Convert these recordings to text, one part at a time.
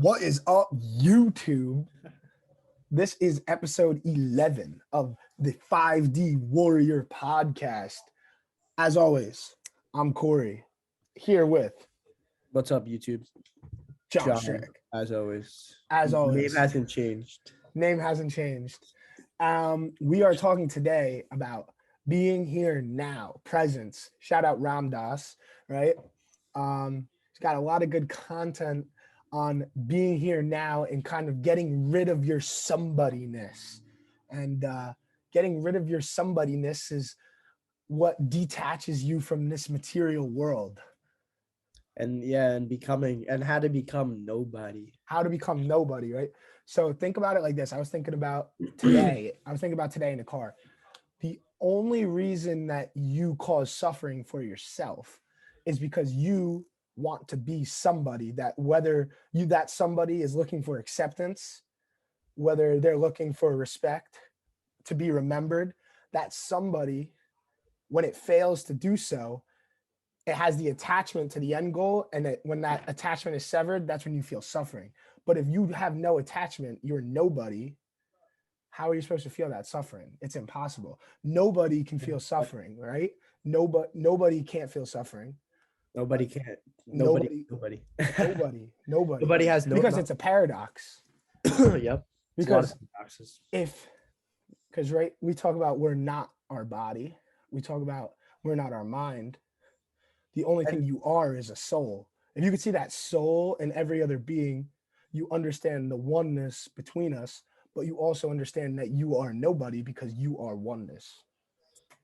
What is up, YouTube? This is episode 11 of the 5D Warrior podcast. As always, I'm Corey, here with What's up, YouTube? John John, Strick. as always. As always, Name hasn't changed. name hasn't changed. We are talking today about being here now, presence. Shout out Ram Dass, right? He's got a lot of good content on being here now and kind of getting rid of your somebody-ness. And getting rid of your somebody-ness is what detaches you from this material world. And becoming and how to become nobody. How to become nobody, right? So think about it like this. I was thinking about today in the car. The only reason that you cause suffering for yourself is because you want to be somebody, that whether that somebody is looking for acceptance, whether they're looking for respect, to be remembered, that somebody, when it fails to do so, it has the attachment to the end goal, and when that attachment is severed, that's when you feel suffering. But if you have no attachment, you're nobody. How are you supposed to feel that suffering? It's impossible. Nobody can feel suffering, right? Nobody can't feel suffering. Nobody can't. Nobody Nobody has no. Because it's a paradox. Yep. Because right, we talk about we're not our body. We talk about we're not our mind. The only thing you are is a soul. If you could see that soul in every other being, you understand the oneness between us, but you also understand that you are nobody because you are oneness.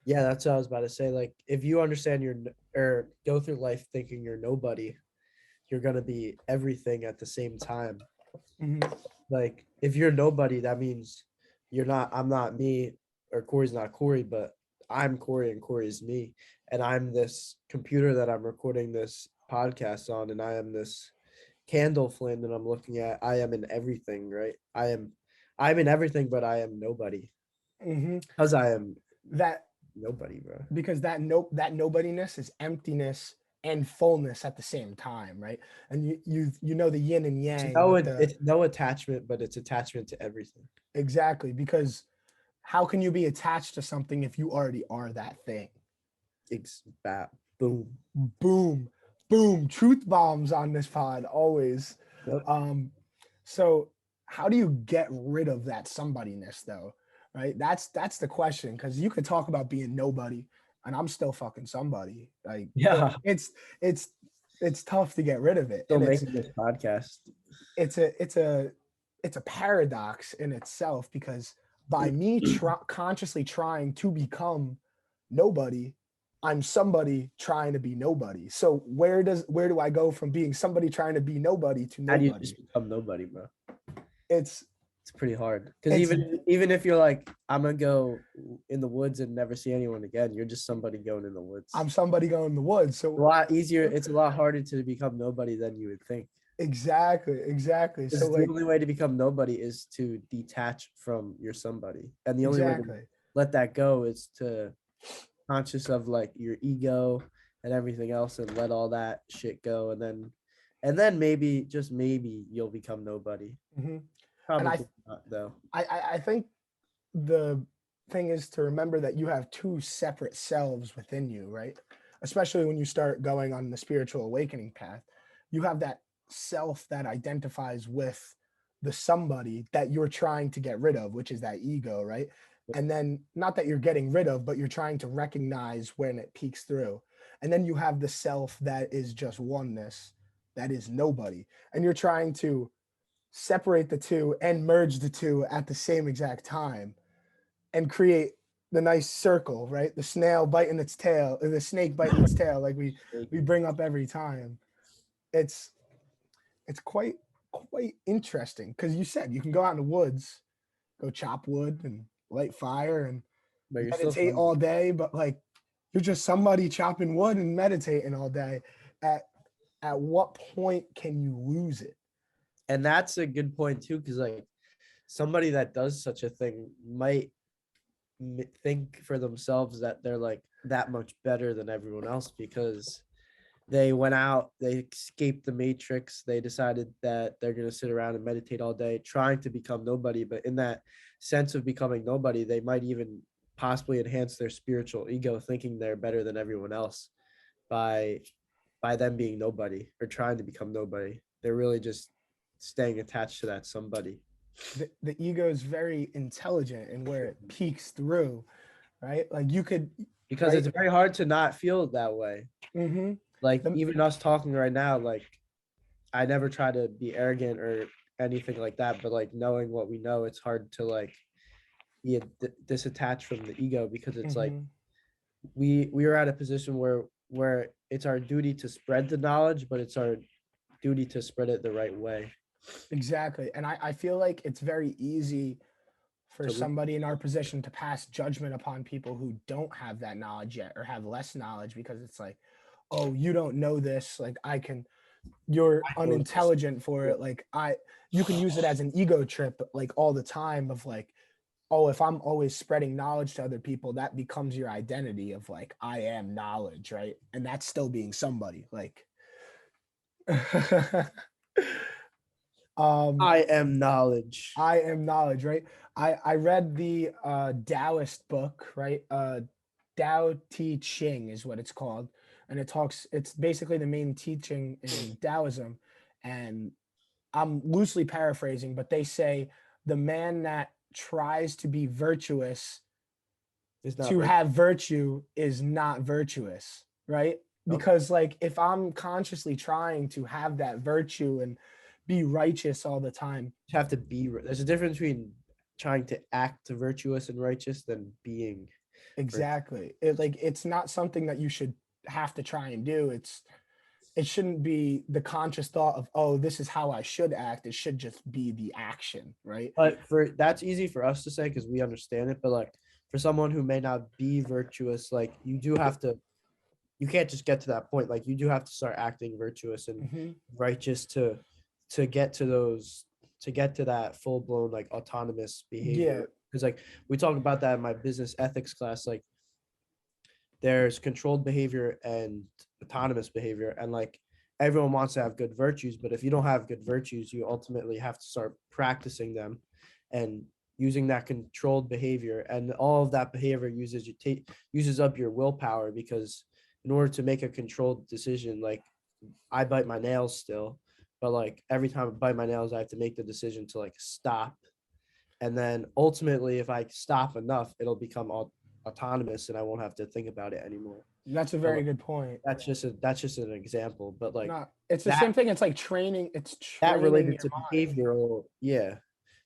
Yeah, that's what I was about to say. Like, if you understand or go through life thinking you're nobody, you're gonna be everything at the same time. Mm-hmm. Like, if you're nobody, that means you're not. I'm not me, or Corey's not Corey, but I'm Corey and Corey's me. And I'm this computer that I'm recording this podcast on, and I am this candle flame that I'm looking at. I am in everything, right? I'm in everything, but I am nobody. Because I am that nobody, bro. Because that nobodiness is emptiness and fullness at the same time, right? And you know the yin and yang. It's no attachment, but it's attachment to everything. Exactly, because how can you be attached to something if you already are that thing? Boom. Truth bombs on this pod always. Yep. So how do you get rid of that somebody-ness though? Right? That's the question, because you could talk about being nobody and I'm still fucking somebody. Like, yeah, it's tough to get rid of it. Still making this podcast. It's a paradox in itself, because by me consciously trying to become nobody, I'm somebody trying to be nobody. So where do I go from being somebody trying to be nobody to nobody? How do you just become nobody, bro? It's pretty hard, because even if you're like, I'm gonna go in the woods and never see anyone again, you're just somebody going in the woods. I'm somebody going in the woods. So a lot easier. It's a lot harder to become nobody than you would think. Exactly. So the only way to become nobody is to detach from your somebody, and the only way to let that go is to conscious of like your ego and everything else, and let all that shit go, and then maybe, just maybe, you'll become nobody. Probably not, though. I think the thing is to remember that you have two separate selves within you, right? Especially when you start going on the spiritual awakening path, you have that self that identifies with the somebody that you're trying to get rid of, which is that ego, right? And then, not that you're getting rid of, but you're trying to recognize when it peeks through. And then you have the self that is just oneness, that is nobody. And you're trying to separate the two and merge the two at the same exact time and create the nice circle, right? The snail biting its tail, or the snake biting its tail, like we bring up every time. It's quite interesting, because you said you can go out in the woods, go chop wood and light fire and meditate all day, but like, you're just somebody chopping wood and meditating all day. At what point can you lose it? And that's a good point too, because like, somebody that does such a thing might think for themselves that they're like that much better than everyone else, because they went out, they escaped the matrix, they decided that they're going to sit around and meditate all day trying to become nobody, but in that sense of becoming nobody, they might even possibly enhance their spiritual ego, thinking they're better than everyone else by them being nobody or trying to become nobody. They're really just staying attached to that somebody. The ego is very intelligent and where it peeks through, right? Like you could, Because right? it's very hard to not feel that way. Mm-hmm. Like The, even us talking right now, like I never try to be arrogant or anything like that, but like knowing what we know, it's hard to like be disattached from the ego, because it's like mm-hmm. we are at a position where it's our duty to spread the knowledge, but it's our duty to spread it the right way. Exactly. And I feel like it's very easy for To lose. somebody in our position to pass judgment upon people who don't have that knowledge yet or have less knowledge, because it's like, oh, you don't know this. Like I can, you're I know this. unintelligent for it. Like you can use it as an ego trip, like all the time of like, oh, if I'm always spreading knowledge to other people, that becomes your identity of like, I am knowledge, right? And that's still being somebody. Like, um, I am knowledge. I am knowledge, right? I read the Taoist book, right? Tao Te Ching is what it's called, and it's basically the main teaching in Taoism, and I'm loosely paraphrasing, but they say the man that tries to be virtuous It's not to virtue. have virtue is not virtuous, right? Nope. Because like if I'm consciously trying to have that virtue and be righteous all the time. You have to be. There's a difference between trying to act virtuous and righteous than being virtuous. Exactly. It's not something that you should have to try and do. It shouldn't be the conscious thought of, oh, this is how I should act. It should just be the action, right? But for that's easy for us to say because we understand it. But like for someone who may not be virtuous, like you do have to. You can't just get to that point. Like you do have to start acting virtuous and Hmm. righteous to get to those to get to that full blown like autonomous Yeah, behavior. Because like we talk about that in my business ethics class. Like there's controlled behavior and autonomous behavior, and like everyone wants to have good virtues, but if you don't have good virtues, you ultimately have to start practicing them and using that controlled behavior, and all of that behavior uses up your willpower, because in order to make a controlled decision, like I bite my nails still, but like every time I bite my nails I have to make the decision to like stop, and then ultimately if I stop enough it'll become autonomous and I won't have to think about it anymore. that's a But very like, good point. that's just an example, but like Not it's the same that thing. It's like training, it's that training related your to mind. behavioral, yeah,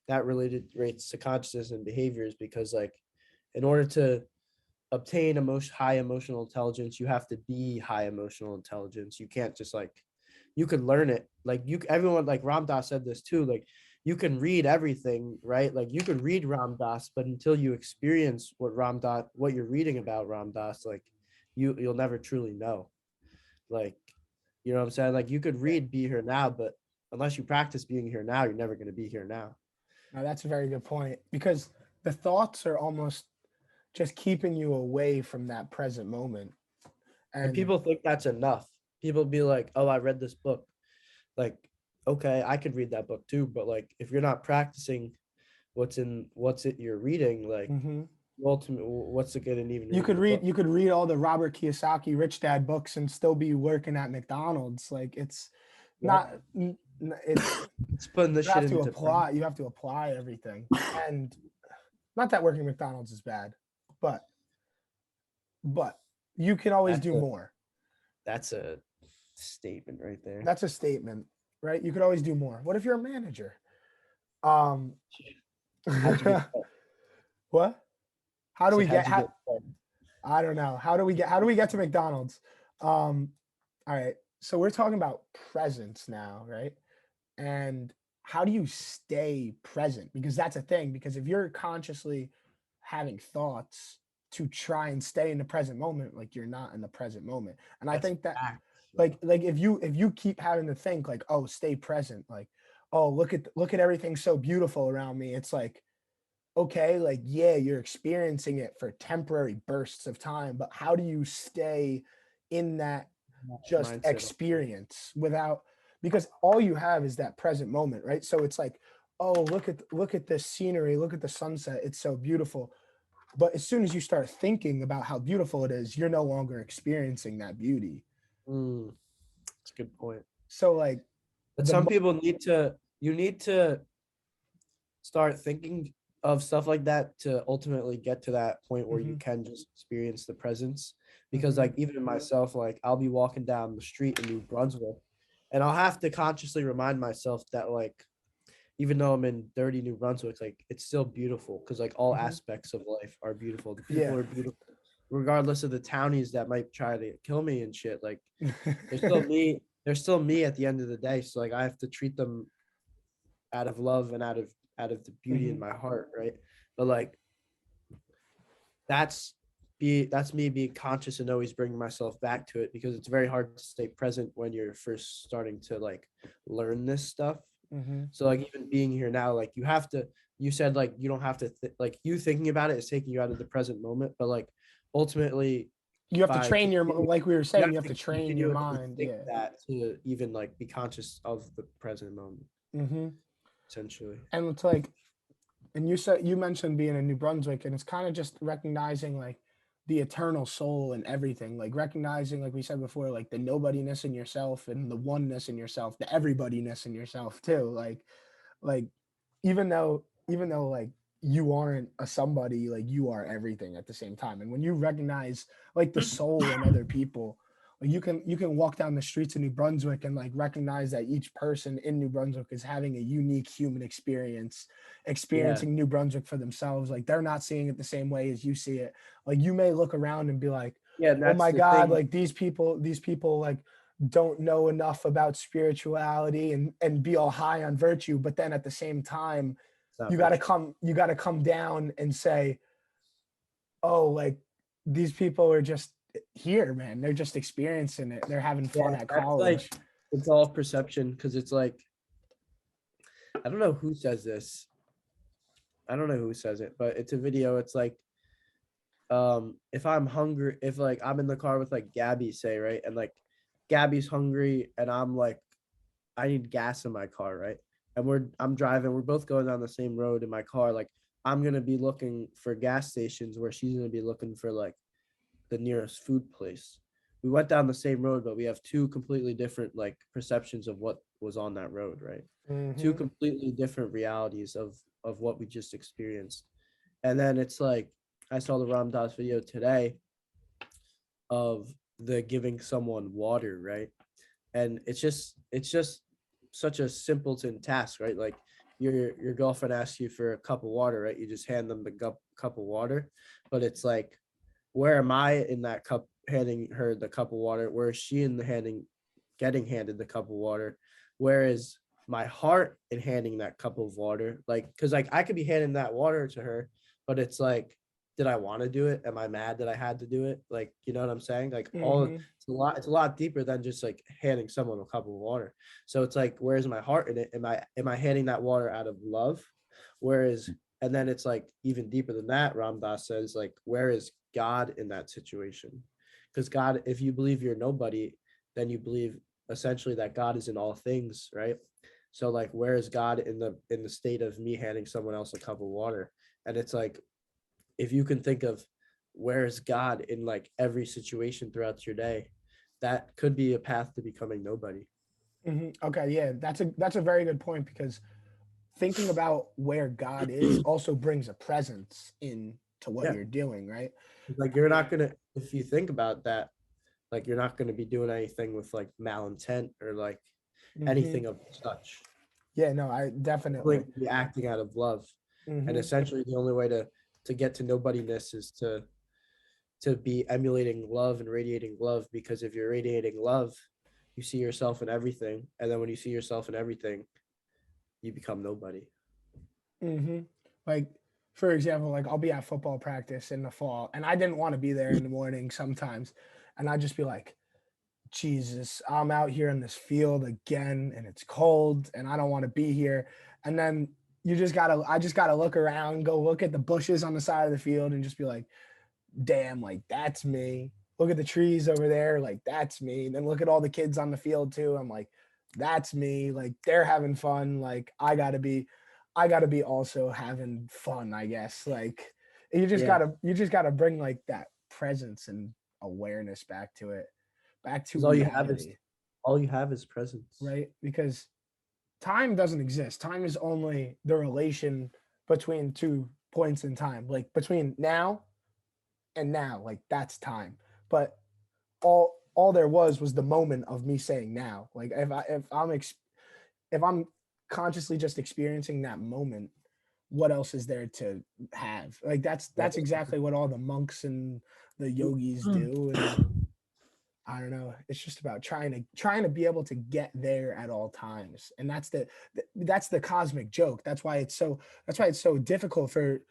that related rates to consciousness and behaviors, because like in order to obtain high emotional intelligence, you have to be high emotional intelligence. You can't just like you could learn it. Like you everyone like Ram Dass said this too. Like you can read everything, right? Like you could read Ram Dass, but until you experience what you're reading about Ram Dass, like you'll never truly know. Like, you know what I'm saying? Like you could Yeah. read Be Here Now, but unless you practice being here now, you're never going to be here now. Now that's a very good point because the thoughts are almost just keeping you away from that present moment. And And people think that's enough. People be like, "Oh, I read this book." Like, okay, I could read that book too, but like if you're not practicing what's it you're reading, like mhm. ultimately what's it good in even reading the book? You could read all the Robert Kiyosaki Rich Dad books and still be working at McDonald's. Like it's Yep. not it's It's putting this shit into you have to apply everything. And not that working McDonald's is bad, but but you can always that's do a more. that's a statement right there. That's a statement, right? You could always do more. What if you're a manager? Um How'd you get started? what? How do So we how'd get you how get started? I don't know. How do we get to McDonald's? All right. So we're talking about presence now, right? And how do you stay present? Because that's a thing. Because if you're consciously having thoughts to try and stay in the present moment, like you're not in the present moment. And I That's think that fact. like if you keep having to think like, oh, stay present, like, oh, look at everything so beautiful around me. It's like, okay, like yeah, you're experiencing it for temporary bursts of time, but how do you stay in that just mindset. experience without, because all you have is that present moment, right? So it's like, oh, look at this scenery, look at the sunset, it's so beautiful. But as soon as you start thinking about how beautiful it is, you're no longer experiencing that beauty. That's a good point. So like But the some people you need to start thinking of stuff like that to ultimately get to that point where you Mhm, can just experience the presence. Because mhm, like even in myself, like I'll be walking down the street in New Brunswick and I'll have to consciously remind myself that like even though I'm in dirty New Brunswick, like it's still beautiful because like all mhm. aspects of life are beautiful. The people Yeah. are beautiful, regardless of the townies that might try to kill me and shit. Like they're still me. They're still me at the end of the day. So like I have to treat them out of love and out of the beauty in Mhm, my heart, right? But like that's that's me being conscious and always bringing myself back to it because it's very hard to stay present when you're first starting to like learn this stuff. mhm. So like even being here now, like you have to, you said like you don't have to like you thinking about it is taking you out of the present moment, but like ultimately You have to by train your continue, like we were you saying, have you have to to train your continuously mind. think Yeah. that to even like be conscious of the present moment, Mhm. essentially. And it's like, and you mentioned being in New Brunswick, and it's kind of just recognizing like the eternal soul and everything, like recognizing, like we said before, like the nobodiness in yourself and the oneness in yourself, the everybodyness in yourself too. Like even though like you aren't a somebody, like you are everything at the same time. And when you recognize like the soul in other people, like you can walk down the streets of New Brunswick and like recognize that each person in New Brunswick is having a unique human experience, Yeah, experiencing New Brunswick for themselves. Like they're not seeing it the same way as you see it. Like you may look around and be like, yeah, and oh that's my the God, thing. like these people like don't know enough about spirituality and be all high on virtue. But then at the same time, It's not you got to virtue. come you got to come down and say, oh, like these people are just here, man, they're just experiencing it, they're having fun Yeah, at that's like college. it's all perception because it's like I don't know who says this. I don't know who says it, but it's a video. It's like if I'm hungry, if like I'm in the car with like Gabby, say, right, and like Gabby's hungry and I'm like I need gas in my car, right? And I'm driving, we're both going down the same road in my car. Like I'm gonna be looking for gas stations where she's gonna be looking for like the nearest food place. We went down the same road, but we have two completely different like perceptions of what was on that road, right? Two Hmm. completely different realities of what we just experienced. And then it's like I saw the Ram Dass video today of the giving someone water, right? And it's just such a simpleton task, right? Like your girlfriend asks you for a cup of water, right? You just hand them the cup of water, but it's like, where am I in that cup handing her the cup of water? Where is she in the getting handed the cup of water? Where is my heart in handing that cup of water? Like, because like I could be handing that water to her, but it's like, did I want to do it? Am I mad that I had to do it? Like, you know what I'm saying? Like all Hmm. it's a lot deeper than just like handing someone a cup of water. So it's like, where's my heart in it? Am I handing that water out of love? Whereas, and then it's like even deeper than that, Ram Dass says, like, where is God in that situation? Because God, if you believe you're nobody, then you believe essentially that God is in all things, right? So like, where is God in the state of me handing someone else a cup of water? And it's like, if you can think of where is God in like every situation throughout your day, that could be a path to becoming nobody. Hmm. Okay, yeah, that's a very good point, because thinking about where God is also brings a presence in to what Yeah, you're doing, right? like you're not gonna, if you think about that, like you're not gonna be doing anything with like malintent or like Hmm. anything of such. Yeah, no, I Like definitely. be acting out of love, and Hmm. essentially the only way to get to nobodiness is to be emulating love and radiating love, because if you're radiating love, you see yourself in everything, and then when you see yourself in everything, you become nobody. Hmm. Like, for example, like I'll be at football practice in the fall, and I didn't want to be there in the morning sometimes, and I'd just be like, Jesus, I'm out here in this field again, and it's cold, and I don't want to be here. And then I just gotta look around, go look at the bushes on the side of the field, and just be like, damn, like that's me. look at the trees over there, like that's me. And then look at all the kids on the field too. I'm like, that's me. Like they're having fun. Like I gotta be also having fun, I guess. Like Yeah, you just gotta bring like that presence and awareness back to it, back to because reality, all you have is presence. right? Because time doesn't exist. Time is only the relation between 2 points in time, like between now and now, like that's time. But all there was the moment of me saying now. Like if I'm consciously just experiencing that moment, what else is there to have? Like Yeah. that's exactly what all the monks and the yogis do. And I don't know. It's just about trying to be able to get there at all times, and that's the cosmic joke. That's why it's so difficult for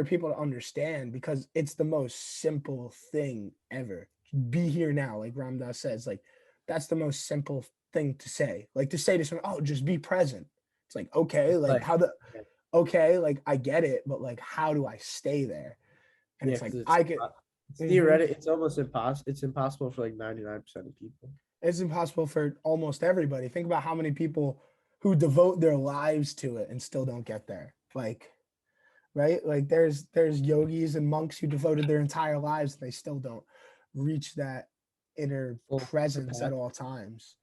people to understand, because it's the most simple thing ever. Be here now, like Ramdas says. Like that's the most simple thing to say. Like to say to someone, "Oh, just be present." It's like okay, It's like like, how the yeah, okay, like I get it, but like how do I stay there? And yeah, it's like because I get. it's Mhm. theoretic. It's almost impossible. It's impossible for like 99% of people. It's impossible for almost everybody. Think about how many people who devote their lives to it and still don't get there. Like, right? Like there's yogis and monks who devoted their entire lives and they still don't reach that inner Full presence at capacity. all times.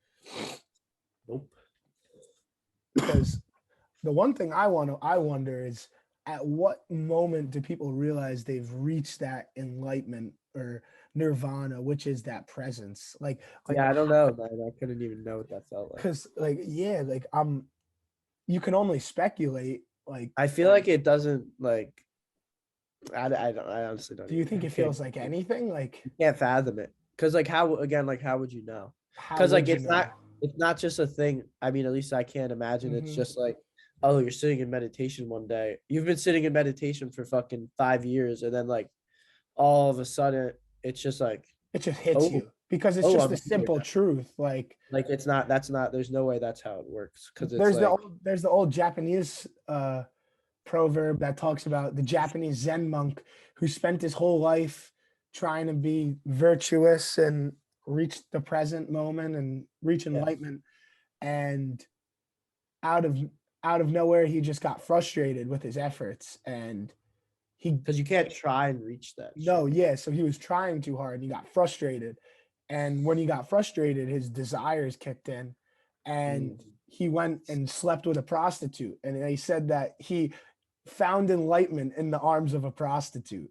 Nope. Because the one thing I wonder is, at what moment do people realize they've reached that enlightenment or nirvana, which is that presence? Like Yeah, I don't know, man. I couldn't even know what that felt like. because like yeah, like you can only speculate. Like, I feel like it doesn't like. I don't. I honestly don't do you even. think I it can't. feels like anything? Like, You can't fathom it. Because like how again like how would you know? how Because like would you know? it's not just a thing. I mean, at least I can't imagine. It's Hmm. just like, oh, you're sitting in meditation one day. You've been sitting in meditation for fucking 5 years, and then like all of a sudden it's just like, It just hits oh, you because it's oh, just the I'm here simple now. truth. Like, Like it's not. That's not. There's no way that's how it works. Because it's like, there's the old Japanese proverb that talks about the Japanese Zen monk who spent his whole life trying to be virtuous and reach the present moment and reach yeah, enlightenment, and out of out of nowhere he just got frustrated with his efforts, and he because you can't try and reach that no, shit. yeah, so he was trying too hard and he got frustrated. And when he got frustrated, his desires kicked in and Mm. he went and slept with a prostitute. And they said that he found enlightenment in the arms of a prostitute,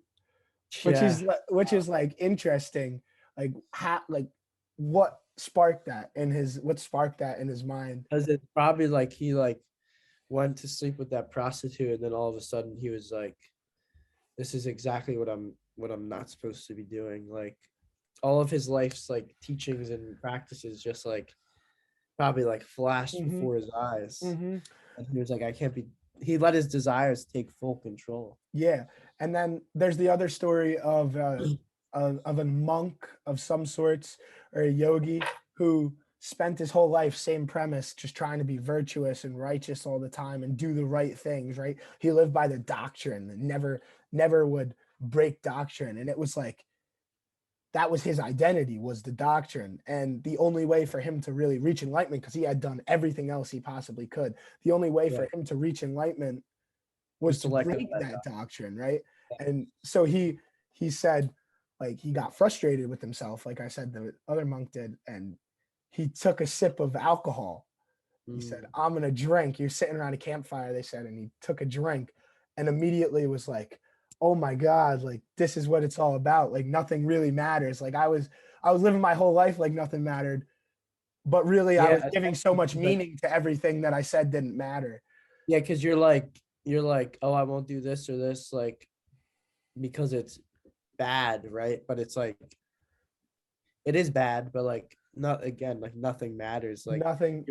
Yeah, which is like interesting. Like how like what sparked that in his mind? because it's probably like he like went to sleep with that prostitute, and then all of a sudden he was like, "This is exactly what I'm not supposed to be doing." Like all of his life's like teachings and practices just like probably like flashed Hmm. before his eyes, Hmm. and he was like, "I can't be." He let his desires take full control. Yeah, and then there's the other story of a monk of some sorts or a yogi who spent his whole life, same premise, just trying to be virtuous and righteous all the time and do the right things. Right? He lived by the doctrine and never would break doctrine, and it was like that was his identity, was the doctrine. And the only way for him to really reach enlightenment, because he had done everything else he possibly could, the only way Yeah, for him to reach enlightenment was just to to let go of break that. that doctrine, right? And so he said, like, he got frustrated with himself, like I said the other monk did, and he took a sip of alcohol. He said, Mm. I'm gonna drink. You're sitting around a campfire, they said, and he took a drink and immediately was like, oh my God, like this is what it's all about. Like nothing really matters. Like I was living my whole life like nothing mattered, but really I Yeah, was giving so especially much 'cause, like, meaning to everything that I said didn't matter. yeah, because you're like, oh, I won't do this or this, like because it's bad, right? But it's like it is bad, but like not again, like nothing matters. Like Nothing.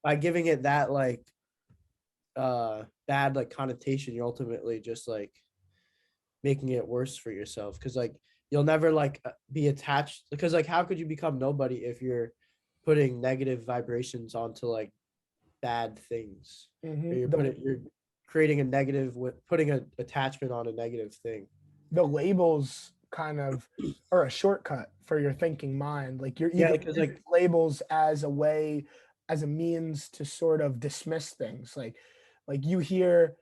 by giving it that like bad like connotation, you're ultimately just like making it worse for yourself because like you'll never like be attached because like how could you become nobody if you're putting negative vibrations onto like bad things or Mhm. you're creating a negative with putting a attachment on a negative thing. The labels kind of, or a shortcut for your thinking mind. Like you're Yeah, either because using like labels as a way, as a means to sort of dismiss things. Like you hear,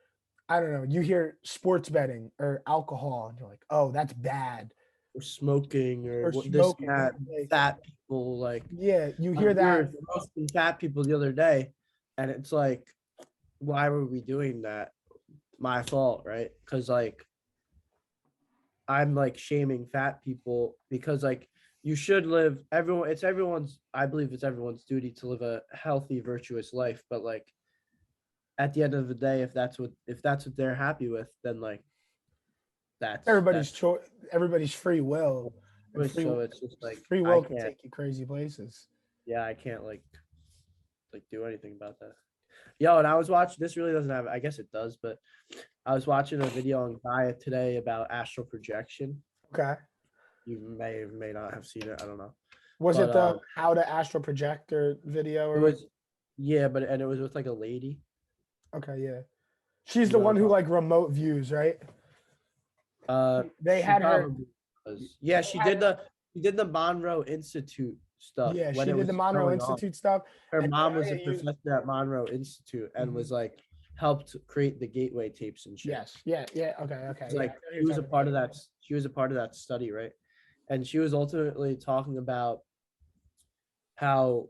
I don't know, you hear sports betting or alcohol, and you're like, oh, that's bad. or smoking or Or what this and smoking, that, like, fat people, like yeah, you hear we that. were roasting fat people the other day, and it's like, why were we doing that? My fault, right? Because like I'm like shaming fat people because like you should live everyone it's everyone's I believe it's everyone's duty to live a healthy, virtuous life. But like at the end of the day, if that's what they're happy with, then like Everybody's that's choice, everybody's free will, and so it's just like free I will can can't take you crazy places. yeah, I can't like do anything about that. Yo, and I was watching this really doesn't have I guess it does, but I was watching a video on Gaia today about astral projection. Okay. You may or may not have seen it, I don't know. Was it But the how to astral projector video it or was yeah, but and it was with like a lady. okay, yeah. She's You the know what I'm one who talking. like remote views, right? They She had her probably was. Yeah, they had her she did the Monroe Institute stuff yeah, when she it did the was Monroe going on. Institute stuff. Her And mom was a Gaia used professor at Monroe Institute and mhm. was like helped create the gateway tapes and shit. Yes. Yeah, yeah, okay, okay. It's Yeah, I like know who she you're was a talking about. part of that. She was a part of that study, right? And she was ultimately talking about how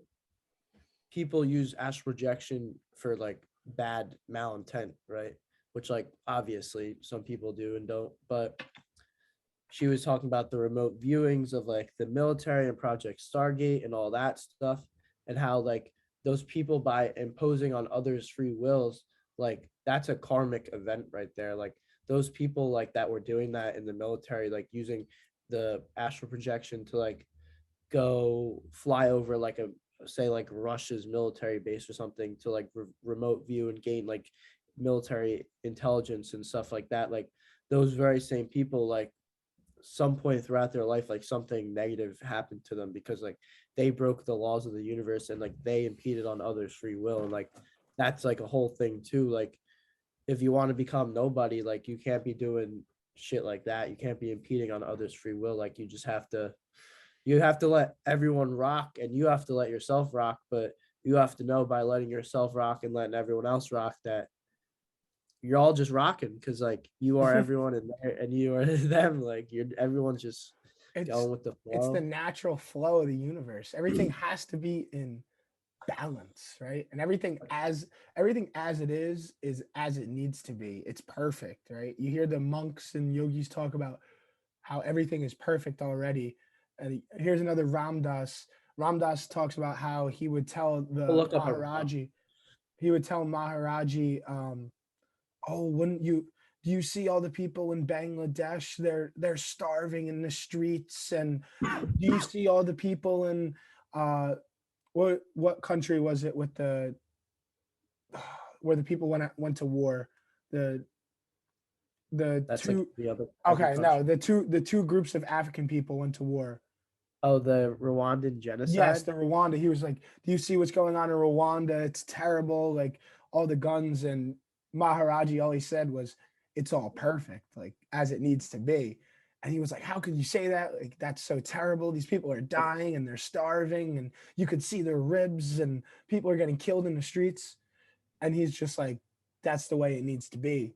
people use astral projection for like bad malintent, right? Which like obviously some people do and don't, but she was talking about the remote viewings of like the military and Project Stargate and all that stuff, and how like those people by imposing on others free wills, like that's a karmic event right there. Like those people like that were doing that in the military, like using the astral projection to like go fly over like a say like Russia's military base or something to like remote view and gain like military intelligence and stuff like that. Like those very same people like some point throughout their life like something negative happened to them because like they broke the laws of the universe and like they impeded on others free will, and like that's like a whole thing too. Like if you want to become nobody, like you can't be doing shit like that. You can't be impeding on others free will. Like you have to let everyone rock and you have to let yourself rock, but you have to know by letting yourself rock and letting everyone else rock that you're all just rocking because like you are everyone in there and you are them. Like you're everyone's just It's going with the it's the flow. natural flow of the universe. Everything has to be in balance, right? And everything as it is as it needs to be. It's perfect, right? You hear the monks and yogis talk about how everything is perfect already. And here's another Ramdas. Ramdas talks about how he would tell I'll the look up a Maharaji, he would tell Maharaji, oh, wouldn't you do you see all the people in Bangladesh? They're starving in the streets. And do you see all the people in what country was it with the where the people went to war? The the that's like two the other every okay, country. no, the two groups of African people went to war. Oh, the Rwandan Yes, genocide. the Rwanda. He was like, "Do you see what's going on in Rwanda? It's terrible. Like all the guns." And Maharaji, all he said was, "It's all perfect, like as it needs to be." And he was like, "How could you say that? Like that's so terrible. These people are dying and they're starving, and you could see their ribs, and people are getting killed in the streets." And he's just like, "That's the way it needs to be."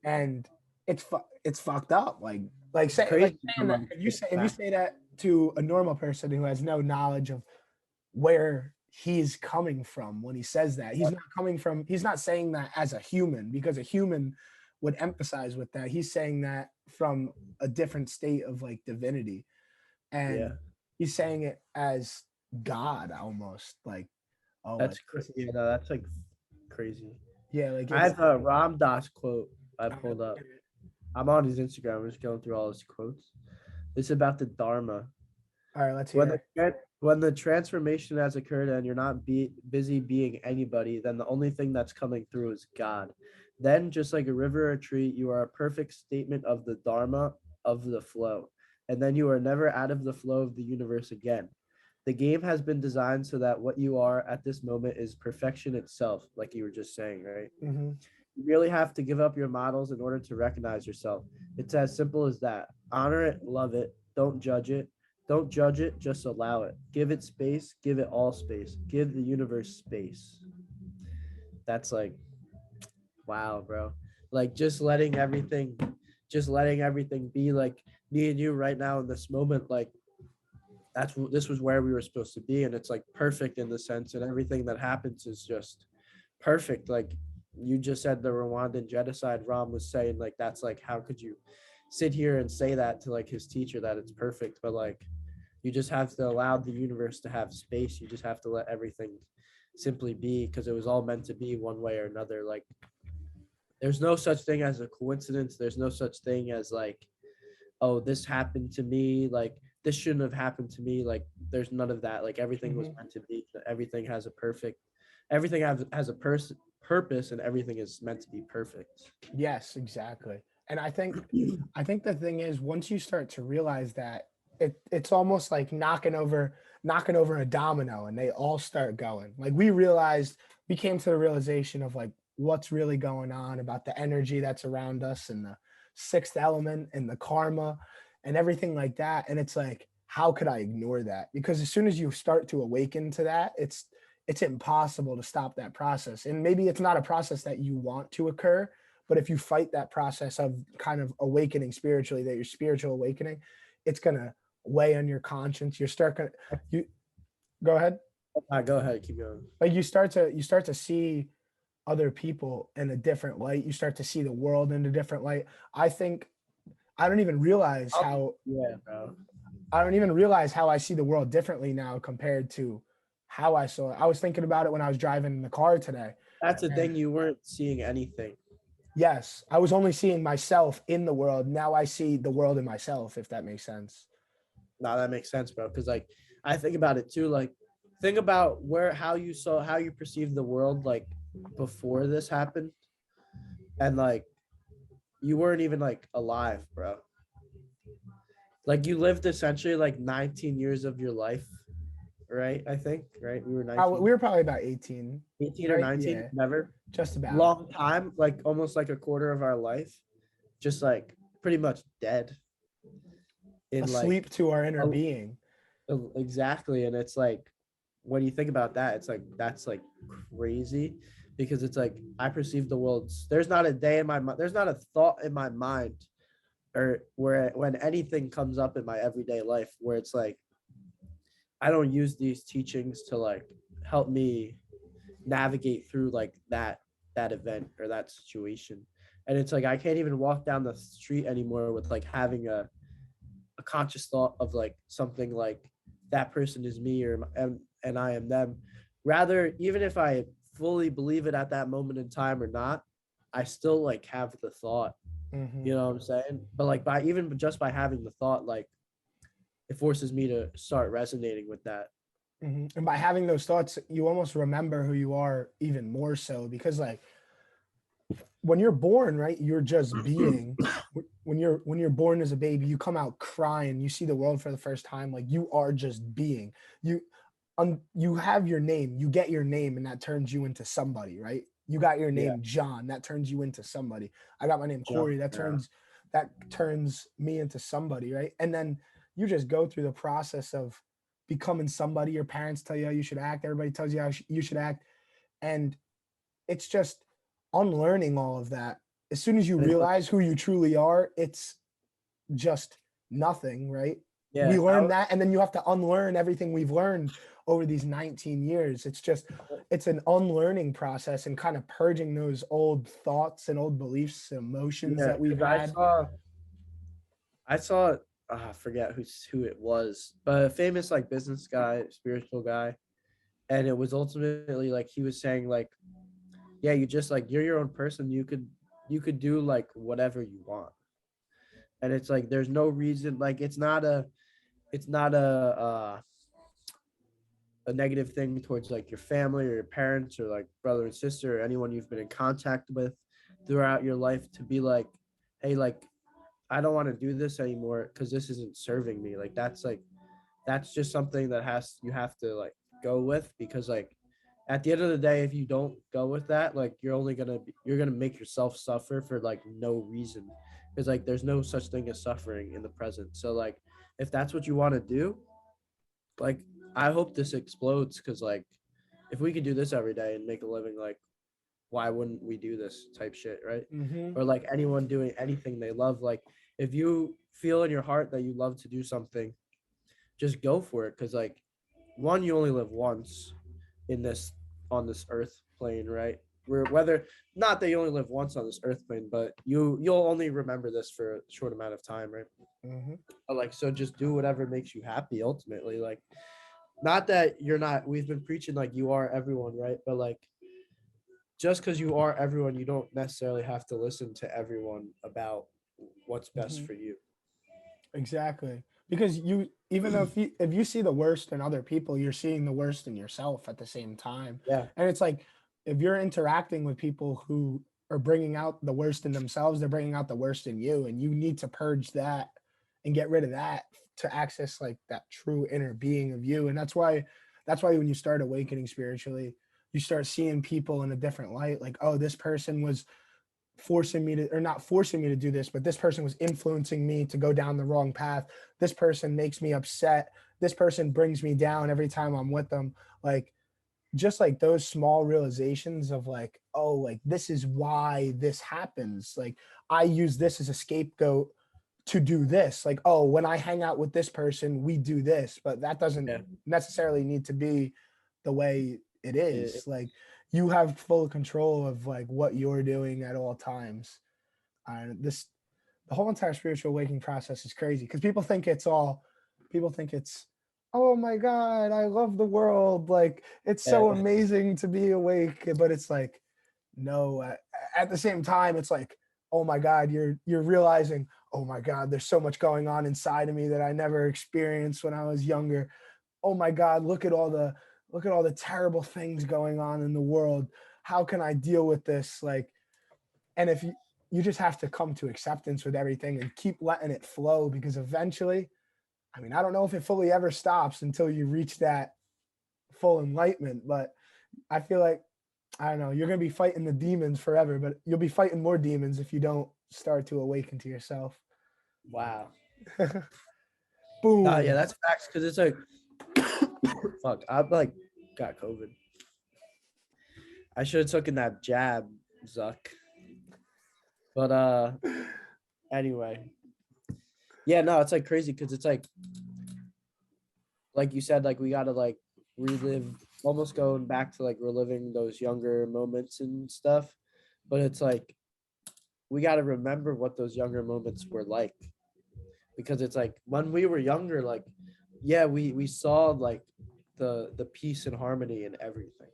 And it's fucked up. It's crazy. Saying that if you say that to a normal person who has no knowledge of where he's coming from when he says that. He's not saying that as a human, because a human would emphasize with that. He's saying that from a different state of like divinity. Yeah, And he's saying it as God almost like, oh, like that's crazy. Yeah, no, that's like crazy. yeah, like I it's have a Ram Dass quote I all right, pulled up. I'm on his Instagram. I'm just going through all his quotes. It's about the Dharma. let's When hear when the transformation has occurred and you're not busy being anybody, then the only thing that's coming through is God. Then, just like a river or a tree, you are a perfect statement of the Dharma of the flow. And then you are never out of the flow of the universe again. The game has been designed so that what you are at this moment is perfection itself, like you were just saying, right? it. You really have to give up your models in order to recognize yourself. It's as simple as that. Honor it, love it. Don't judge it. Don't judge it, just allow it. Give it space, give it all space. Give the universe space. That's like, wow, bro. Like just letting everything be like me and you right now in this moment. Like, this was where we were supposed to be. And it's like perfect in the sense, and everything that happens is just perfect. Like you just said, the Rwandan genocide, Ram was saying, like, that's like, how could you sit here and say that to like his teacher, that it's perfect? But like, you just have to allow the universe to have space. You just have to let everything simply be, because it was all meant to be one way or another. Like, there's no such thing as a coincidence. There's no such thing as like, oh, this happened to me, like this shouldn't have happened to me. Like, there's none of that. Like, everything was Mhm. meant to be. Everything has a perfect, everything has a purpose, and everything is meant to be perfect. Yes, exactly. And I think the thing is, once you start to realize that, it's almost like knocking over a domino, and they all start going. Like, we came to the realization of like what's really going on about the energy that's around us, and the sixth element, and the karma, and everything like that. And it's like, how could I ignore that? Because as soon as you start to awaken to that, it's impossible to stop that process. And maybe it's not a process that you want to occur, but if you fight that process of kind of awakening spiritually, that your spiritual awakening, it's gonna weigh on your conscience. You go ahead. Go ahead, keep going. Like, you start to see other people in a different light. You start to see the world in a different light. I think I don't even realize how Yeah, bro. I don't even realize how I see the world differently now compared to how I saw it. I was thinking about it when I was driving in the car today. That's the And thing. You weren't seeing anything. yes, I was only seeing myself in the world. Now I see the world in myself, if that makes sense. No, that makes sense, bro. Because like, I think about it too. Like, think about how you perceived the world like before this happened, and like you weren't even like alive, bro. Like, you lived essentially like 19 years of your life, right? I think, right? We were We 19, were probably about 18, 18 or right? 19, Yeah, never. just about. Long time, like almost like a quarter of our life, just like pretty much dead in like Asleep to our inner a, being. exactly. And it's like, when you think about that, it's like, that's like crazy, because it's like, I perceive the world. There's not a day in my mind, there's not a thought in my mind, or where when anything comes up in my everyday life, where it's like, I don't use these teachings to like help me navigate through like that event or that situation. And it's like, I can't even walk down the street anymore with like having a conscious thought of like something like, that person is me, or and I am them. Rather, even if I fully believe it at that moment in time or not, I still like have the thought. Hmm. You know what I'm saying? But like, by even just by having the thought, like, it forces me to start resonating with that. Hmm. And by having those thoughts, you almost remember who you are even more so, because like when you're born, right, you're just being. When you're born as a baby, you come out crying, you see the world for the first time, like you are just being. You have your name, you get your name, and that turns you into somebody, right? You got your Yeah, name John, that turns you into somebody. I got my name John. Corey, that Yeah. turns me into somebody, right? And then you just go through the process of becoming somebody. Your parents tell you how you should act, everybody tells you how you should act, and it's just unlearning all of that. As soon as you And it's like, realize who you truly are, it's just nothing, right? We yeah, learn that, and then you have to unlearn everything we've learned over these 19 years. It's an unlearning process, and kind of purging those old thoughts and old beliefs and emotions yeah. that we've Because had. I saw, I forget who it was, but a famous like business guy, spiritual guy, and it was ultimately like, he was saying like, yeah, you just like, you're your own person. You could do like whatever you want, and it's like, there's no reason, like, it's not a negative thing towards like your family or your parents or like brother and sister or anyone you've been in contact with throughout your life, to be like, hey, like, I don't want to do this anymore because this isn't serving me. Like, that's just something that you have to like go with, because like, at the end of the day, if you don't go with that, like, you're gonna make yourself suffer for like no reason. Because like there's no such thing as suffering in the present. So like if that's what you want to do, like I hope this explodes, because like if we could do this every day and make a living, like why wouldn't we do this type shit, right? Mm-hmm. Or like anyone doing anything they love, like if you feel in your heart that you love to do something, just go for it. Because like one, you only live once in this on this earth plane, right? Where whether not that you only live once on this earth plane, but you'll only remember this for a short amount of time, right? Mm-hmm. But like so just do whatever makes you happy ultimately. Like not that you're not, we've been preaching like you are everyone, right? But like just because you are everyone, you don't necessarily have to listen to everyone about what's best Mm-hmm. for you. Exactly. Because you, even though if you see the worst in other people, you're seeing the worst in yourself at the same time. Yeah. And it's like if you're interacting with people who are bringing out the worst in themselves, they're bringing out the worst in you, and you need to purge that and get rid of that to access like that true inner being of you. And that's why when you start awakening spiritually, you start seeing people in a different light. Like, oh, this person was forcing me to, or not forcing me to do this, but this person was influencing me to go down the wrong path. This person makes me upset. This person brings me down every time I'm with them. Like, just like those small realizations of like, oh, like this is why this happens. Like, I use this as a scapegoat to do this. Like, oh, when I hang out with this person, we do this, but that doesn't Yeah. necessarily need to be the way it It, is. Like, you have full control of like what you're doing at all times. This the whole entire spiritual awakening process is crazy because people think it's, oh my god, I love the world, like it's so it, amazing to be awake, but it's like no, at the same time it's like, oh my god, you're realizing, oh my god, there's so much going on inside of me that I never experienced when I was younger. Oh my god, look at all the terrible things going on in the world. How can I deal with this? Like, and if you just have to come to acceptance with everything and keep letting it flow, because eventually, I mean, I don't know if it fully ever stops until you reach that full enlightenment, but I feel like, I don't know, you're going to be fighting the demons forever, but you'll be fighting more demons if you don't start to awaken to yourself. wow. Nah, yeah, Boom. that's facts. Because it's like, fuck, I like got COVID. I should have taken that jab, Zuck. But anyway, yeah, no, it's like crazy because it's like you said, like we gotta like relive, almost going back to like reliving those younger moments and stuff. But it's like we gotta remember what those younger moments were like, because it's like when we were younger, like yeah, we saw like the peace and harmony in everything.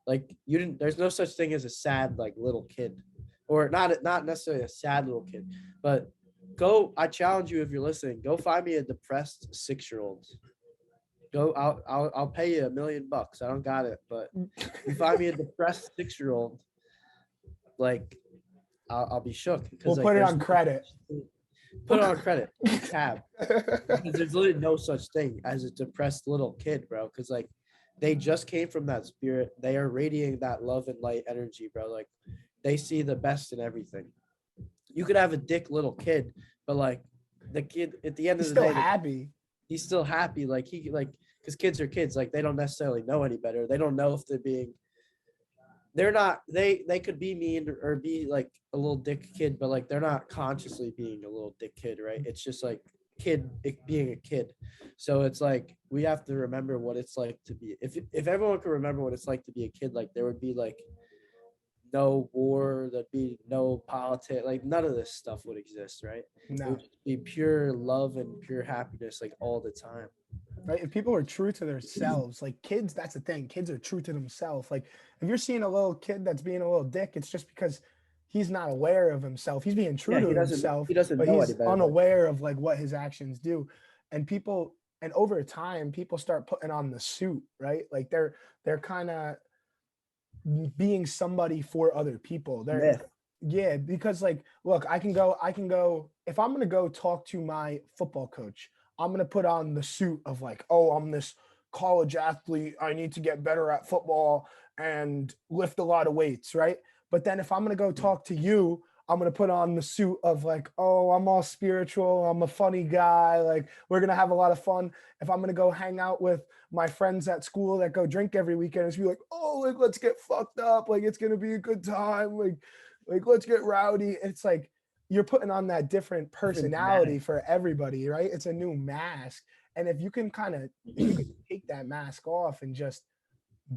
Like you didn't, there's no such thing as a sad like little kid, or not necessarily a sad little kid, but go, I challenge you, if you're listening, go find me a depressed 6-year-old. Go, I'll pay you $1,000,000. I don't got it, but you find me a depressed 6-year-old, like I'll be shook, We'll because like put it there's on no, credit. put it on credit tab, because there's literally no such thing as a depressed little kid, bro. Because like they just came from that spirit. They are radiating that love and light energy, bro. Like they see the best in everything. You could have a dick little kid, but like the kid at the end He's of the still day, happy. he's still happy. Like he like, because kids are kids. Like they don't necessarily know any better. They don't know if they're being, they're not, they could be mean or be like a little dick kid, but like they're not consciously being a little dick kid, right? It's just like kid being a kid. So it's like we have to remember what it's like to be, if everyone could remember what it's like to be a kid, like there would be like no war, there'd be no politics, like none of this stuff would exist, right? It would No. just be pure love and pure happiness like all the time. Right? If people are true to themselves, like kids, that's the thing. Kids are true to themselves. Like if you're seeing a little kid that's being a little dick, it's just because he's not aware of himself. He's being true Yeah, to he himself, doesn't but know any he's better than, unaware of like what his actions do. And people, and over time, people start putting on the suit, right? Like they're kind of being somebody for other people. They're, myth. yeah, because like, look, I can go, if I'm gonna go talk to my football coach, I'm gonna put on the suit of like, oh, I'm this college athlete. I need to get better at football and lift a lot of weights, right? But then if I'm gonna go talk to you, I'm gonna put on the suit of like, oh, I'm all spiritual, I'm a funny guy, like we're gonna have a lot of fun. If I'm gonna go hang out with my friends at school that go drink every weekend, it's be like, oh, like let's get fucked up, like it's gonna be a good time, like let's get rowdy. It's like you're putting on that different personality for everybody, right? It's a new mask. And if you can if you can take that mask off and just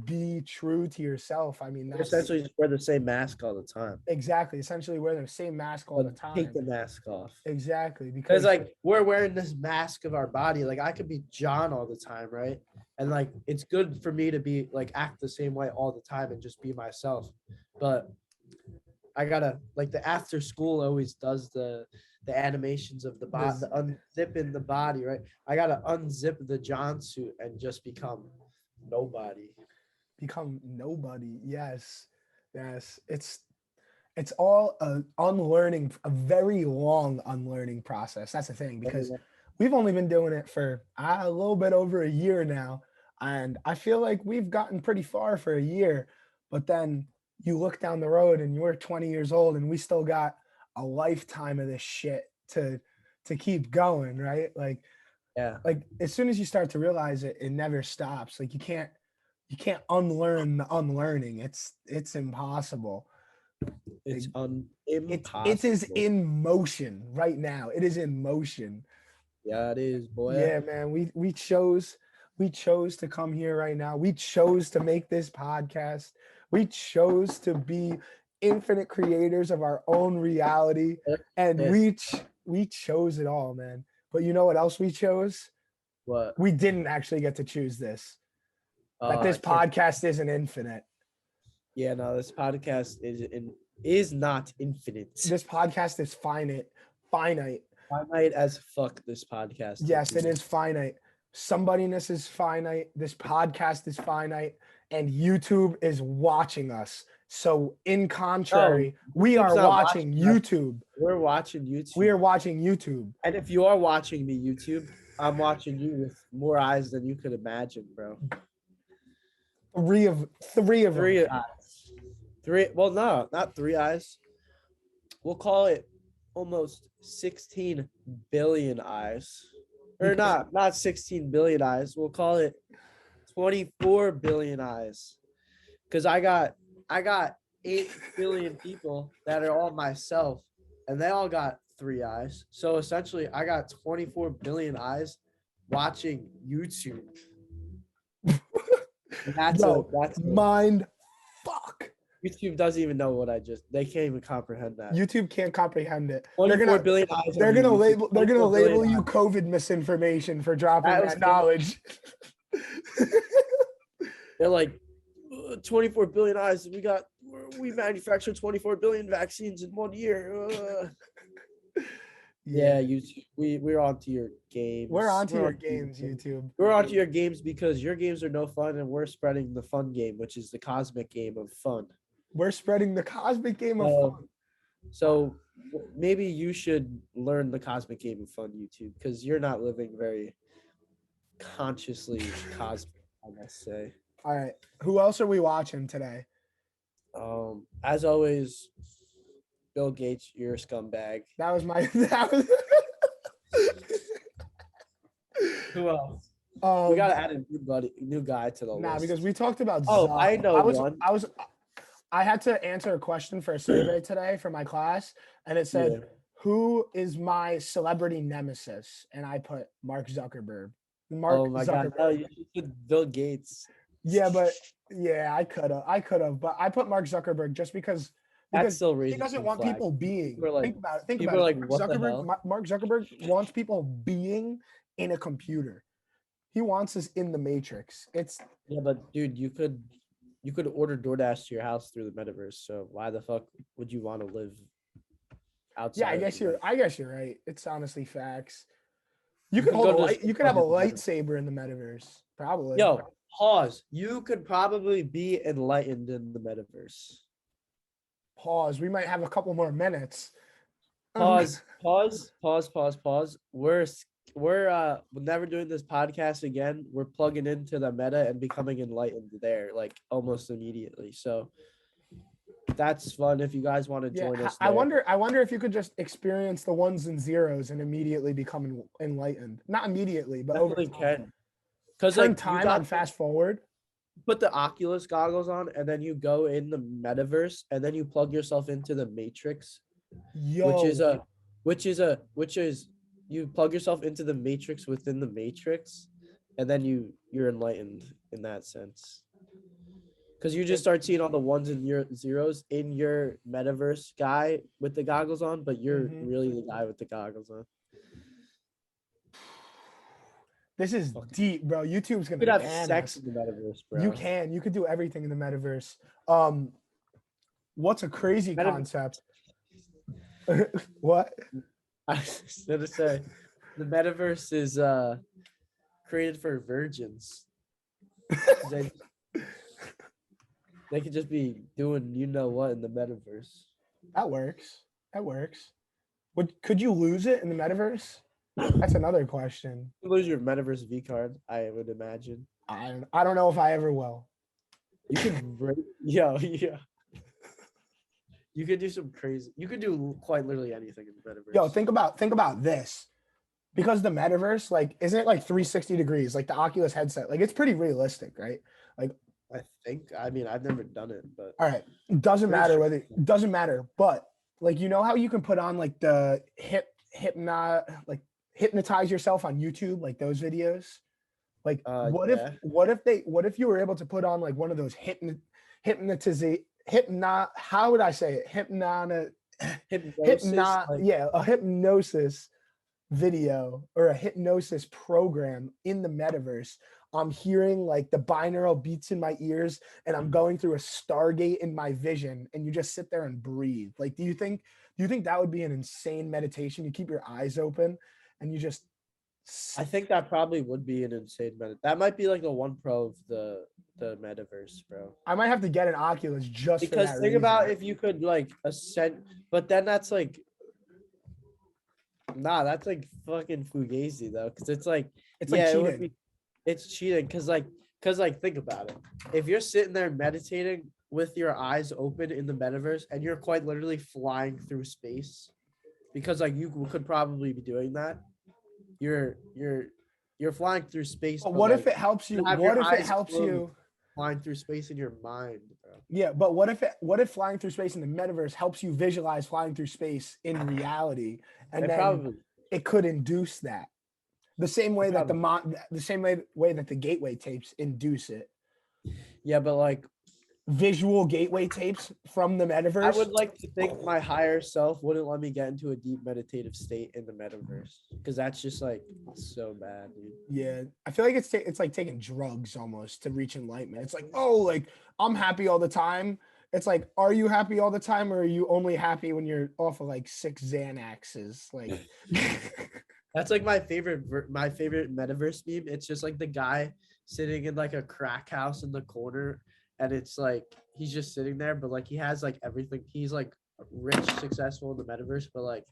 be true to yourself, I mean, You that's essentially just wear the same mask all the time, exactly essentially wear the same mask all but the take time. the mask off. Exactly. Because Because like we're wearing this mask of our body. Like I could be John all the time, right? And like it's good for me to be like act the same way all the time and just be myself. But I gotta like the after school always does the animations of the body, the unzipping the body, right? I gotta unzip the John suit and just become nobody. become nobody. Yes. Yes. It's all a unlearning, a very long unlearning process. That's the thing, because we've only been doing it for a little bit over a year now. And I feel like we've gotten pretty far for a year. But then you look down the road and you're 20 years old and we still got a lifetime of this shit to keep going, right? Yeah, Like as soon as you start to realize it, it never stops. Like you can't unlearn the unlearning. It's impossible. it's Like, it is impossible. in motion right now. It is in motion. Yeah, it is, boy. Yeah, man. We chose to come here right now. We chose to make this podcast. We chose to be infinite creators of our own reality. And Yes. we chose it all, man. But you know what else we chose? What? We didn't actually get to choose this. That I this can't. podcast isn't infinite. Yeah, no, this podcast is not infinite. This podcast is finite. Finite. Finite as fuck. This podcast. Yes, it is finite. Somebody-ness is finite. This podcast is finite. And YouTube is watching us. So, in contrary, we YouTube's are not watching watching us. YouTube. We're watching YouTube. We are watching YouTube. And if you are watching me, YouTube, I'm watching you with more eyes than you could imagine, bro. Three of Three them. eyes. Three. Well, no, not three eyes. We'll call it almost 16 billion eyes. Or not 16 billion eyes. We'll call it 24 billion eyes. Because I got 8 billion people that are all myself, and they all got 3 eyes. So essentially, I got 24 billion eyes watching YouTube. That's mind fuck. YouTube doesn't even know what they can't even comprehend that. YouTube can't comprehend it. 24 billion eyes. They're gonna label you eyes. COVID misinformation for dropping that That knowledge. They're like 24 billion eyes. We manufactured 24 billion vaccines in 1 year. Yeah, YouTube. We're onto your games. We're onto your games, YouTube. We're onto your games because your games are no fun, and we're spreading the fun game, which is the cosmic game of fun. We're spreading the cosmic game of fun. So maybe you should learn the cosmic game of fun, YouTube, because you're not living very consciously cosmic, I must say. All right. Who else are we watching today? As always, Bill Gates, you're a scumbag. That was Who else? We gotta add a new guy to the list. Nah, because we talked about. I know one. I had to answer a question for a survey today for my class, and it said, "Who is my celebrity nemesis?" And I put Mark Zuckerberg. Oh my god! No, you put Bill Gates. Yeah, but I could have, but I put Mark Zuckerberg just because he doesn't want people being. Think about it. Mark Zuckerberg wants people being in a computer. He wants us in the matrix. Yeah, but dude, you could order DoorDash to your house through the metaverse. So why the fuck would you want to live outside? Yeah, I guess you're right. It's honestly facts. You could have a lightsaber in the metaverse, probably. Yo, pause. You could probably be enlightened in the metaverse. Pause. We might have a couple more minutes. Pause. We're never doing this podcast again. We're plugging into the meta and becoming enlightened there, like almost immediately. So that's fun if you guys want to Yeah, join us I there. wonder. I wonder if you could just experience the ones and zeros and immediately become enlightened. Not immediately, but over Definitely time. can. Because Turn like you time on got fast forward. put the Oculus goggles on and then you go in the metaverse and then you plug yourself into the matrix, which is Yo, a which is you plug yourself into the matrix within the matrix, and then you're enlightened in that sense. Because you just start seeing all the ones and your zeros in your metaverse guy with the goggles on, but you're Mhm. really the guy with the goggles on. This is Fucking- deep, bro. YouTube's You gonna could have ban sex us. in the metaverse, You bro. can. You could do everything in the metaverse. Um, what's a crazy Meta- concept? What? I was gonna say the metaverse is created for virgins. 'Cause they could just be doing you know what in the metaverse. That works. That works. Could you lose it in the metaverse? That's another question. You lose your metaverse V card, I would imagine. I don't know if I ever will. You could yeah. You could do some crazy. You could do quite literally anything in the metaverse. Yo, think about this. Because the metaverse, like, isn't it like 360 degrees? Like the Oculus headset, like it's pretty realistic, right? Like, I think. I mean, I've never done it, but all right, doesn't pretty matter sure. whether doesn't matter, but like you know how you can put on like the hypnotize yourself on YouTube, like those videos. Like, Yeah. what if you were able to put on like one of those how would I say it? Hypnosis. Like, Yeah, a hypnosis video or a hypnosis program in the metaverse. I'm hearing like the binaural beats in my ears and I'm going through a Stargate in my vision, and you just sit there and breathe. Like, do you think that would be an insane meditation? You keep your eyes open and you just I think that probably would be an insane meta. That might be like the one pro of the metaverse, bro. I might have to get an Oculus just for Because that think reason. about if you could like ascend, but then that's like, nah, that's like fucking fugazi though, because it's like, It's like yeah, it would cheating. be, it's cheating, because like think about it. If you're sitting there meditating with your eyes open in the metaverse and you're quite literally flying through space, because like you could probably be doing that. You're flying through space, But but what if like it helps you? you have What your if it eyes helps closed, you? flying through space in your mind, bro. Yeah, but what if flying through space in the metaverse helps you visualize flying through space in reality, and It then probably, it could induce that the same way that probably, the same way that the gateway tapes induce it. yeah, but like Visual gateway tapes from the I metaverse. would like to think my higher self wouldn't let me get into a deep meditative state in the metaverse, because that's just like so bad, dude. Yeah, I feel like it's like taking drugs almost to reach enlightenment. It's like, oh, like I'm happy all the time. It's like, are you happy all the time, or are you only happy when you're off of like 6 Xanaxes? Like, That's like my favorite metaverse meme. It's just like the guy sitting in like a crack house in the corner, and it's like he's just sitting there, but like he has like everything. He's like rich, successful in the metaverse, but like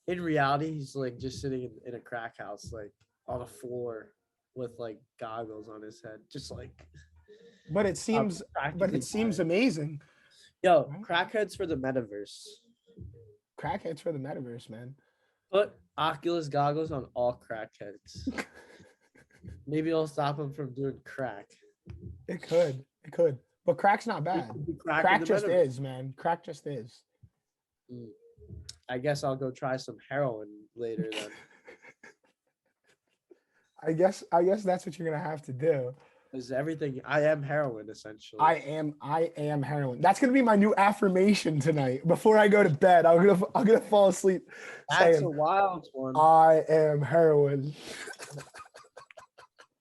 in reality, he's like just sitting in a crack house, like on a floor with like goggles on his head, just like but it seems, practically dying. amazing. Yo, Right? crackheads for the metaverse. Crackheads for the metaverse, man. Put Oculus goggles on all crackheads. Maybe it'll stop them from doing crack. It could, but crack's not We bad. could do crack in Crack the just metaverse. is, man. Crack just is. I guess I'll go try some heroin later then. I guess that's what you're gonna have to do. Because everything, I am heroin essentially. I am heroin. That's gonna be my new affirmation tonight. Before I go to bed, I'm gonna fall asleep That's a saying, wild one. I am heroin.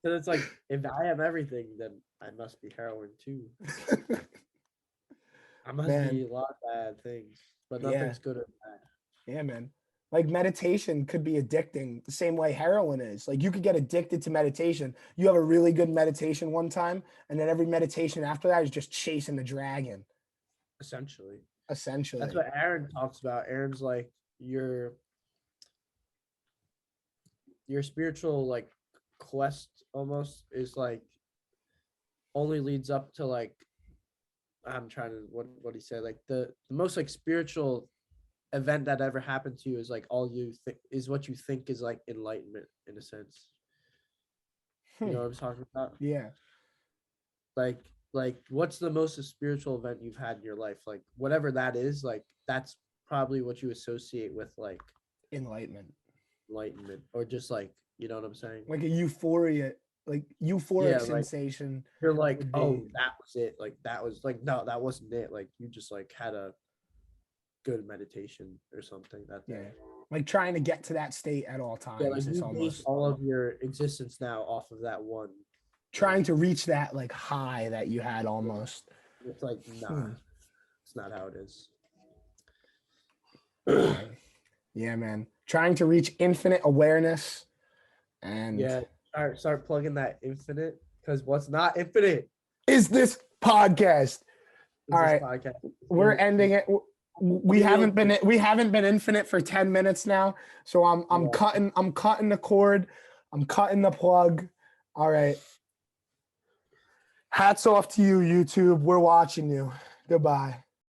Because it's like, if I am everything, then I must be heroin too. I must Man, be a lot of bad things, but yeah, nothing's good or bad. yeah, man. Like meditation could be addicting the same way heroin is. Like you could get addicted to meditation. You have a really good meditation one time, and then every meditation after that is just chasing the dragon. Essentially. Essentially. That's what Aaron talks about. Aaron's like, your spiritual like quest almost is like only leads up to like I'm trying to what he said. Like the most like spiritual event that ever happened to you is like all you think is what you think is like enlightenment in a sense. You know Hmm. what I'm talking about? Yeah. Like what's the most spiritual event you've had in your life? Like whatever that is, like that's probably what you associate with like Enlightenment. enlightenment or just like you know what I'm saying? Like a euphoria, like euphoric Yeah, like sensation you're like, would be. oh, that was it. Like that was like no, that wasn't it. Like you just like had a good meditation or something that day. Yeah. Like trying to get to that state at all Yeah, like times is you base almost all of your existence now off of that one trying event. to reach that like high that you had almost. It's like nah, Hmm. it's not how it is. Yeah. Yeah, man. Trying to reach infinite awareness and Yeah, start plugging that infinite because what's not infinite is this podcast. is All this right. podcast. We're ending it. We haven't been infinite for 10 minutes now. So I'm Yeah. cutting the cord. I'm cutting the plug. All right. Hats off to you, YouTube. We're watching you. Goodbye.